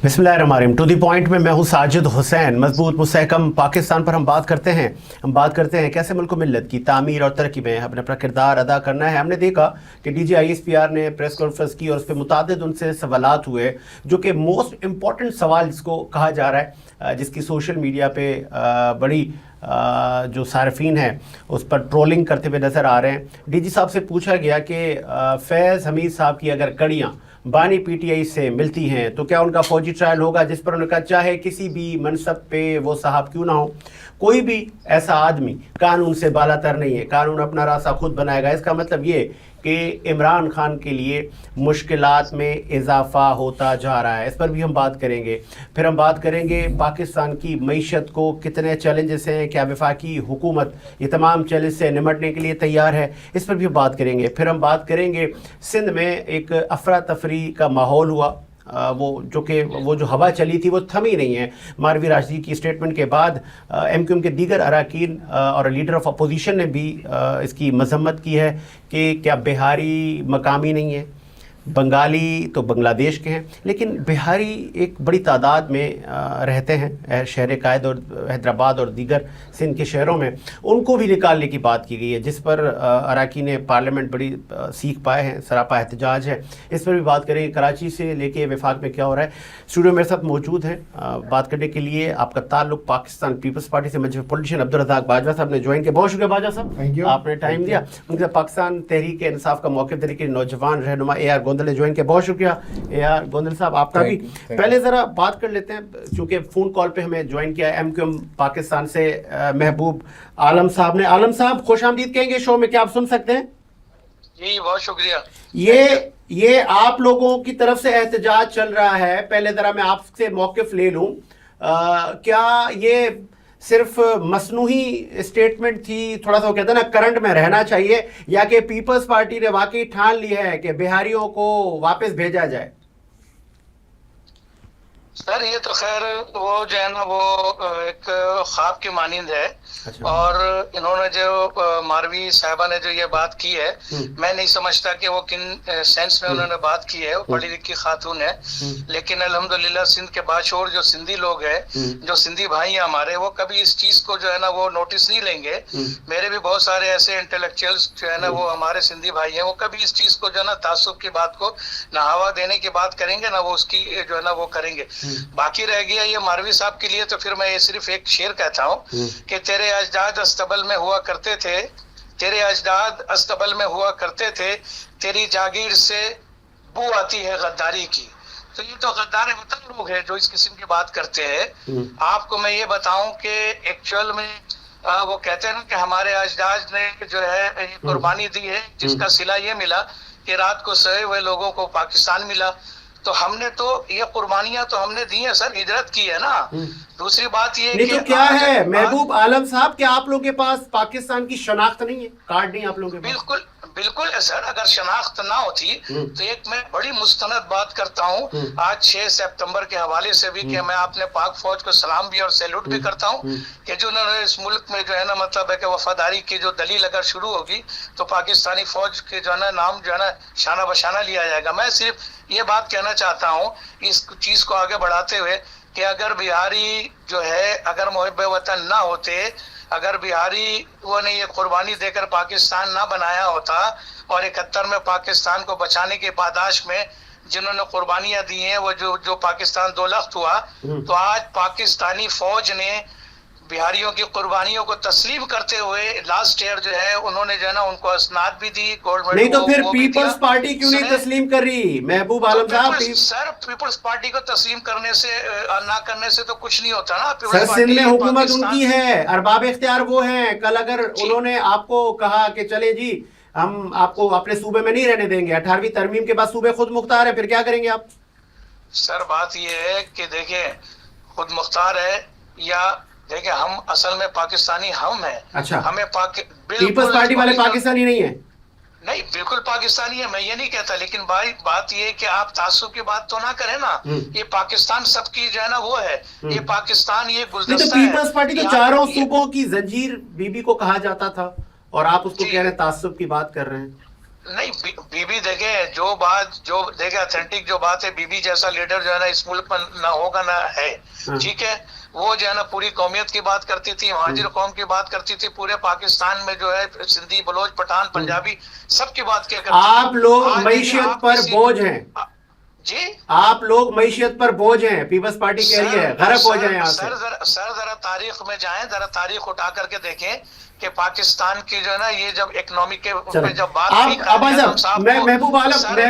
बिस्मिल्लाहिर्रहमानिर्रहीम। To the point में मैं हूँ साजिद हुसैन। मजबूत मुस्तहकम पाकिस्तान पर हम बात करते हैं कैसे मुल्क को मिल्लत की तामीर और तरक्की में अपना अपना किरदार अदा करना है। हमने देखा कि DGISPR ने प्रेस कॉन्फ्रेंस की और उस पर मुतादिद उनसे सवालात हुए, जो कि मोस्ट इम्पॉर्टेंट सवाल जिसको कहा जा रहा है, जिसकी सोशल मीडिया पे बड़ी जो सार्फिन है उस पर ट्रोलिंग करते हुए नज़र आ रहे हैं। DG साहब से पूछा गया कि फैज़ हमीद साहब की अगर कड़ियाँ बानी PTI से मिलती हैं तो क्या उनका फौजी ट्रायल होगा, जिस पर उन्होंने कहा चाहे किसी भी मनसब पे वो साहब क्यों ना हो, कोई भी ऐसा आदमी कानून से बालातर नहीं है, कानून अपना रास्ता खुद बनाएगा। इसका मतलब ये कि इमरान खान के लिए मुश्किलात में इजाफा होता जा रहा है। इस पर भी हम बात करेंगे। फिर हम बात करेंगे पाकिस्तान की मईशत को कितने चैलेंजेस हैं, क्या वफाकी हुकूमत ये तमाम चैलेंज से निमटने के लिए तैयार है, इस पर भी बात करेंगे। फिर हम बात करेंगे सिंध में एक अफरा तफरी का माहौल हुआ, वो जो हवा चली थी वो थमी नहीं है। मारवी राशिदी की स्टेटमेंट के बाद MQM के दीगर अराकीन और लीडर ऑफ अपोजिशन ने भी इसकी मजम्मत की है कि क्या बिहारी मकामी नहीं है, बंगाली तो बांग्लादेश के हैं, लेकिन बिहारी एक बड़ी तादाद में रहते हैं शहर कायद और हैदराबाद और दीगर सिंध के शहरों में, उनको भी निकालने की बात की गई है, जिस पर अराकीन पार्लियामेंट बड़ी सीख पाए हैं, सरापा एहतजाज है। इस पर भी बात करेंगे। कराची से लेके वफाक में क्या हो रहा है। स्टूडियो मेरे साथ मौजूद हैं बात करने के लिए। आपका ताल्लुक पाकिस्तान पीपल्स पार्टी से मुझे पॉलिटिशियन अब्दुल रज़ाक बाजवा साहब ने ज्वाइन किया। बहुत शुक्रिया बाजवा साहब, आपने टाइम दिया। उनके साथ पाकिस्तान तहरीक इंसाफ का मौक़िफ़ तरीके नौजवान रहनुमा AR गोंदल ने ज्वाइन किया। बहुत शुक्रिया AR गोंदल साहब आपका भी। पहले ज़रा बात कर लेते हैं, क्योंकि फ़ोन कॉल पे हमें ज्वाइन किया है MQM पाकिस्तान से महबूब आलम साहब ने। आलम साहब खुश आमदीद कहेंगे शो में, क्या आप सुन सकते हैं? जी बहुत शुक्रिया। ये आप लोगों की तरफ से एहतजाज चल रहा है, पहले ज़रा मैं आपसे मौक़िफ़ ले लूँ। क्या ये सिर्फ मसनूही स्टेटमेंट थी, थोड़ा सा वो कहते हैं ना करंट में रहना चाहिए, या कि पीपल्स पार्टी ने वाकई ठान ली है कि बिहारियों को वापस भेजा जाए? सर ये तो खैर वो जो है ना वो एक ख्वाब की मानिंद है। अच्छा। और इन्होंने जो मारवी साहबा ने जो ये बात की है, मैं नहीं समझता कि वो किन सेंस में उन्होंने बात की है। वो पढ़ी लिखी खातून है, लेकिन अल्हम्दुलिल्लाह सिंध के बाशोर जो सिंधी लोग हैं, जो सिंधी भाई हैं हमारे, वो कभी इस चीज को जो है ना वो नोटिस नहीं लेंगे। मेरे भी बहुत सारे ऐसे इंटेलेक्चुअल्स जो है ना वो हमारे सिंधी भाई हैं, वो कभी इस चीज को जो है ना तासुब की बात को नहावा देने की बात करेंगे ना, वो उसकी जो है ना वो करेंगे। बाकी रह गया ये मारवी साहब के लिए, तो फिर मैं ये सिर्फ एक शेर कहता हूँ कि तेरे अजदाद अस्तबल में हुआ करते थे, तेरे अजदाद अस्तबल में हुआ करते थे, तेरी जागीर से बू आती है गद्दारी की। तो ये तो गद्दार वतन लोग हैं जो इस किस्म की बात करते हैं। आपको मैं ये बताऊं कि एक्चुअल में वो कहते हैं ना कि हमारे अजदाद ने जो है कुर्बानी दी है, जिसका सिला ये मिला कि रात को सोए हुए लोगों को पाकिस्तान मिला। तो हमने तो ये कुर्बानियां तो हमने दी है सर, हिजरत की है ना। दूसरी बात ये नहीं तो क्या है महबूब आलम साहब, क्या आप लोगों के पास पाकिस्तान की शनाख्त नहीं है, कार्ड नहीं आप लोगों के पास? बिल्कुल बिल्कुल है सर। अगर शनाख्त ना होती तो एक मैं बड़ी मुस्तनद बात करता हूँ आज 6 सितंबर के हवाले से भी, कि मैं अपने पाक फौज को सलाम भी और सैल्यूट भी करता हूँ कि जो उन्होंने इस मुल्क में जो है ना मतलब है कि वफादारी की जो दलील अगर शुरू होगी तो पाकिस्तानी फौज के जो है ना नाम जो है ना शाना बशाना लिया जाएगा। मैं सिर्फ ये बात कहना चाहता हूँ इस चीज को आगे बढ़ाते हुए कि अगर बिहारी जो है अगर मुहिब वतन ना होते, अगर बिहारी वो ने ये कुर्बानी देकर पाकिस्तान ना बनाया होता और 71 में पाकिस्तान को बचाने के पादाश में जिन्होंने कुर्बानियां दी हैं, वो जो पाकिस्तान दो लख्त हुआ, तो आज पाकिस्तानी फौज ने बिहारियों की कुर्बानियों को तस्लीम करते हुए लास्ट ईयर जो है उन्होंने जो है ना उनको असनाद भी दी, गोल्ड मेडल। नहीं तो फिर पीपल्स पार्टी क्यों नहीं तस्लीम कर रही महबूब आलम साहब? सर पीपल्स पार्टी को तस्लीम करने से ना करने से तो कुछ नहीं होता ना। सर सिंध में हुकूमत उनकी है, अरबाब इख्तियार वो हैं। कल अगर उन्होंने आपको कहा कि चले जी हम आपको अपने सूबे में नहीं रहने देंगे, 18वीं तरमीम के बाद सूबे खुद मुख्तार है, फिर क्या करेंगे आप? सर बात ये है कि देखिए खुद मुख्तार है या देखिए हम असल में पाकिस्तानी हम हैं। अच्छा, हमें पीपल्स पार्टी वाले पाकिस्तानी नहीं है? नहीं बिल्कुल पाकिस्तानी है, मैं ये नहीं कहता, लेकिन भाई बात ये है कि आप तासुब की बात तो ना करें ना। ये पाकिस्तान सबकी जो है ना वो है, ये पाकिस्तान ये गुलदस्ता है। पीपल्स पार्टी तो चारों सूबों की जंजीर बीबी को कहा जाता था और आप उसको कह रहे हैं तासुब की बात कर रहे हैं। नहीं बीबी देखे जो देखे ऑथेंटिक जो बात है, बीबी जैसा लीडर जो है ना इस मुल्क में ना होगा ना है, ठीक है। वो जो है ना पूरी कौमियत की बात करती थी, महाजिर कौम की बात करती थी, पूरे पाकिस्तान में जो है सिंधी, बलोच, पठान, पंजाबी सबकी बात क्या करती थी। आप लोग मईशियत पर बोझ हैं जी, आप लोग मईशियत पर बोझ हैं, पीपल्स पार्टी कह रही है गरक हो जाए यहाँ से। सर जरा तारीख में जाएं, जरा तारीख उठा करके देखें कि पाकिस्तान की जो है ना ये जब इकोनॉमिक के पे जब बात आप महबूब आलम साहब,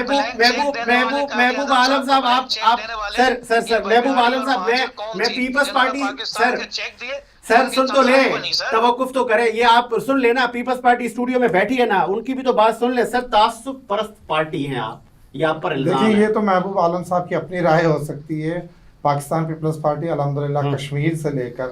मैं पीपल्स पार्टी सर सुन तो ले, तवक्कुफ तो करे, ये आप सुन लेना, पीपल्स पार्टी स्टूडियो में बैठी है ना, उनकी भी तो बात सुन ले। सर तासुब परस्त पार्टी हैं आप, ये आप पर इल्जाम है। देखिए ये तो महबूब आलम साहब की अपनी राय हो सकती है। पाकिस्तान पीपल्स पार्टी अल्हम्दुलिल्लाह कश्मीर से लेकर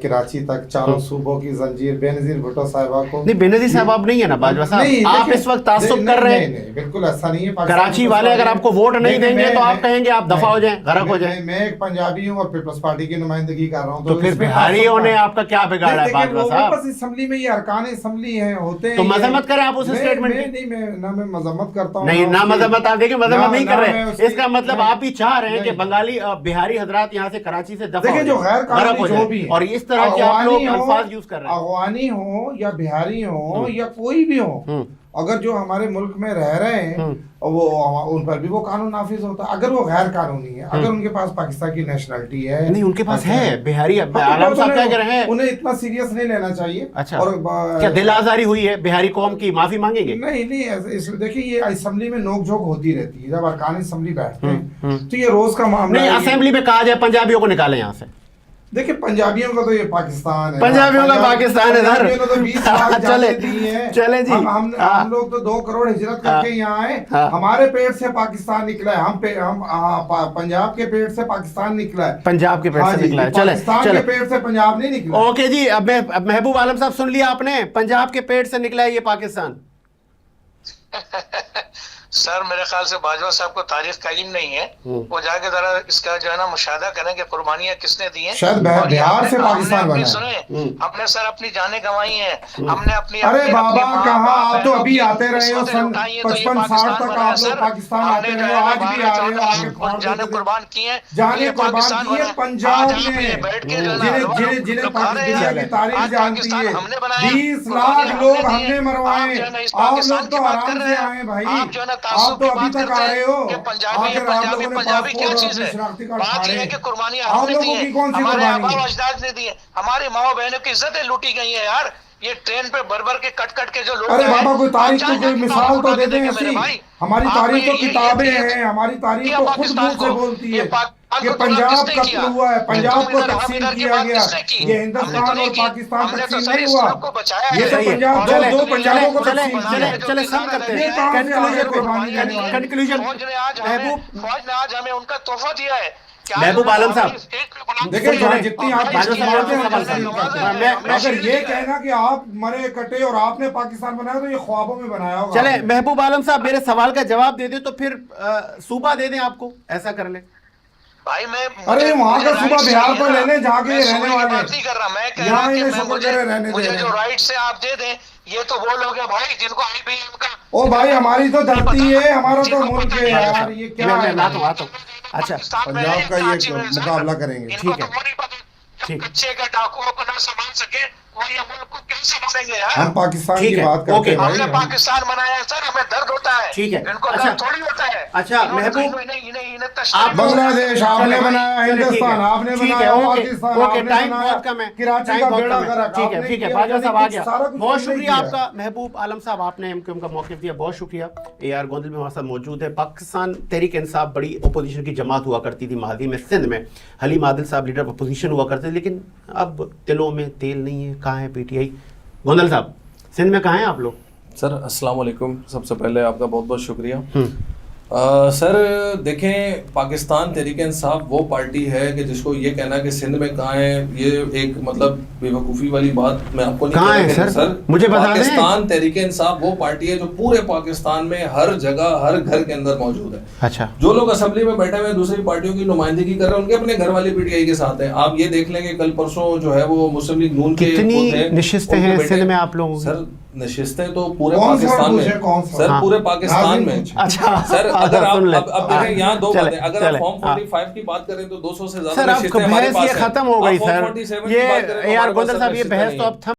कराची तक चारों सूबों की जंजीर बेनजीर भुट्टो साहिबा को नहीं, बेनजीर साहब आप नहीं है ना बाजवा साहब, आप इस वक्त तासुब कर रहे हैं। नहीं, बिल्कुल ऐसा नहीं है। कराची वाले अगर आपको वोट नहीं देंगे तो आप कहेंगे आप दफा हो जाएं, गरक हो जाएं। मैं एक पंजाबी हूँ और पीपल्स पार्टी की नुमाइंदगी कर रहा हूँ, तो फिर बिहारियों ने आपका क्या बिगाड़ा है बाजवा साहब? असेंबली में ये अरकान असेंबली है, होते हैं। तो मजम्मत करें आप उस स्टेटमेंट की। मैं मजम्मत करता हूँ नहीं, ना मजम्मत, आप देखिए मजम्मत नहीं कर रहे हैं। इसका मतलब आप भी चाह रहे हैं कि बंगाली बिहारी हजरात यहाँ से कराची से दफा जो गैर कानूनी जो भी है, और इस तरह के आप लोग अल्फाज यूज कर रहे हैं। अफगानी हो या बिहारी हो या कोई भी हो, अगर जो हमारे मुल्क में रह रहे हैं वो उन पर भी वो कानून नाफिज होता है। अगर वो गैर कानूनी है, अगर उनके पास पाकिस्तान की नेशनलिटी है, नहीं उनके पास है बिहारी, आलम साहब क्या कह रहे हैं, उन्हें इतना सीरियस नहीं लेना चाहिए। अच्छा, और क्या दिल आजारी हुई है बिहारी कौम की, माफी मांगेंगे? नहीं, देखिए ये असेंबली में नोकझोंक होती रहती है, जब अरकान असेंबली बैठते हैं तो ये रोज का मामला नहीं। असेंबली में कहा जाए पंजाबियों को निकालें यहाँ से। देखिए पंजाबियों का तो ये पाकिस्तान है, पंजाबियों का पाकिस्तान है सर। तो 20 लाख चले जी, हम लोग तो 2 करोड़ हिजरत करके यहाँ आए, हमारे पेट से पाकिस्तान निकला है। हम पंजाब के पेट से पाकिस्तान निकला है, पंजाब के पेट से निकला है। चले पाकिस्तान के पेट से पंजाब नहीं निकला। ओके जी, अब महबूब आलम साहब सुन लिया आपने, पंजाब के पेट से निकला है ये पाकिस्तान। सर मेरे ख्याल से बाजवा साहब को तारीख का इल्म नहीं है, वो जाके जरा इसका जो है ना मुशाहिदा करें कि कुर्बानियां किसने दी हैं। शायद बिहार से पाकिस्तान बना है। सुने, हमने सर अपनी जानें गंवाई हैं, हमने अपनी अरे बाबा कहाँ, आप तो अभी आते रहे हो, सन 55-60 तक आप लोग पाकिस्तान आते रहे हो, आज भी आ रहे हो, जाने कुर्बान की है, जाने कुर्बान की है पंजाब में, जिन्हें पाकिस्तान की तारीख जानती है। 20 लाख लोग हमने मरवाए, आप लोग तो आराम से आए भाई, आप तो अभी तक आ रहे हो। पंजाबी क्या चीज है? बात यह है कि कुर्बानियां हमने दी हैं, हमारे आबाओ अजदाद ने दी हैं, हमारी माओ बहनों की इज्जतें लूटी गई है यार। ये ट्रेन पे भर के कट के जो लोग, अरे बाबा कोई तारीख तो कोई मिसाल तो दे दें ऐसी। हमारी तारीख तो किताबें हैं, हमारी तारीख तो खुद मुंह से बोलती है कि पंजाब कत्ल हुआ है, पंजाब को तकसीम किया गया, ये हिंदुस्तान और पाकिस्तान तकसीम नहीं हुआ, ये तो पंजाब दो पंजाबों को तकसीम किया। चले सब करते हैं कंक्लूजन। फौज ने आज हमें उनका तोहफा दिया है। महबूब आलम साहब देखिए जितनी आप अगर ये कहना कि आप मरे कटे और आपने पाकिस्तान बनाया तो ये ख्वाबों में बनाया होगा। चले महबूब आलम साहब मेरे सवाल का जवाब दे दे तो फिर सूबा दे दें आपको, ऐसा कर ले भाई। मैं अरे वहाँ का सूबा बिहार को ले लें जहाँ के रहने वाले, बात नहीं कर रहा, मैं कह रहा हूं कि मुझे जो राइट से आप दे दें, ये तो वो लोग हैं भाई जिनको IBM का। ओ भाई हमारी तो धरती है, हमारा तो मुल्क है यार, ये क्या है? अच्छा पंजाब का ये मुकाबला करेंगे, ठीक है, ठीक। बच्चे का डाकुओं को ना संभाल सके वो ये मुल्क को कैसे संभालेंगे यार? हम पाकिस्तान की बात करते हैं भाई, हमने पाकिस्तान बनाया है सर, हमें दर्द होता है, ठीक है। इनको अच्छा थोड़ी होता है। अच्छा महबूब, आप बांग्लादेश आपने बनाया, हिंदुस्तान आपने बनाया, पाकिस्तान आपने बनाया, कराची का बेड़ा गर्क, ठीक है बाजवा साहब आ गया। बहुत शुक्रिया आपका महबूब आलम साहब, आपने उनका मौक़िफ़ दिया, बहुत शुक्रिया। AR गोंदल भी हमारे साथ मौजूद है। पाकिस्तान तहरीक इंसाफ बड़ी अपोजिशन की जमात हुआ करती थी मादी में, सिंध में हलीम आदिल साहब लीडर अपोजिशन हुआ करते थे, लेकिन अब तिलों में तेल नहीं है। कहाँ है PTI? गोंदल साहब सिंध में कहाँ हैं आप लोग? सर अस्सलाम वालेकुम, सबसे पहले आपका बहुत बहुत शुक्रिया। सर देखें, पाकिस्तान तहरीक इंसाफ वो पार्टी है कि जिसको ये कहना कि सिंध में कहाँ है, ये एक मतलब बेवकूफ़ी वाली बात मैं आपको नहीं कहाँ है सर मुझे बता दें। पाकिस्तान तहरीक इंसाफ वो पार्टी है जो पूरे पाकिस्तान में हर जगह हर घर के अंदर मौजूद है। अच्छा, जो लोग असेंबली में बैठे हुए दूसरी पार्टियों की नुमाइंदगी कर रहे हैं, उनके अपने घर वाले PTI के साथ हैं। आप ये देख लेंगे कल परसों जो है वो मुस्लिम लीग नून के कितनी नशिस्तें हैं सिंध में आप लोगों? सर नशिस्तें तो पूरे कौन सा पाकिस्तान पूछे, में कौन सा? सर हाँ। पूरे पाकिस्तान में। अच्छा सर अगर आप सुन ले। अब देखें यहाँ दो चले, बातें, अगर चले, आप फॉर्म हाँ। 45 की बात करें तो 200 से ज्यादा सर अब नशिस्तें हमारे बहस पास ये हैं। खत्म हो गई आप फॉर्म सर, 47 की ये बात करें तो यार हमारे पास गोंदल साहब ये नशिस्तें बहस नहीं तो हैं। अब थम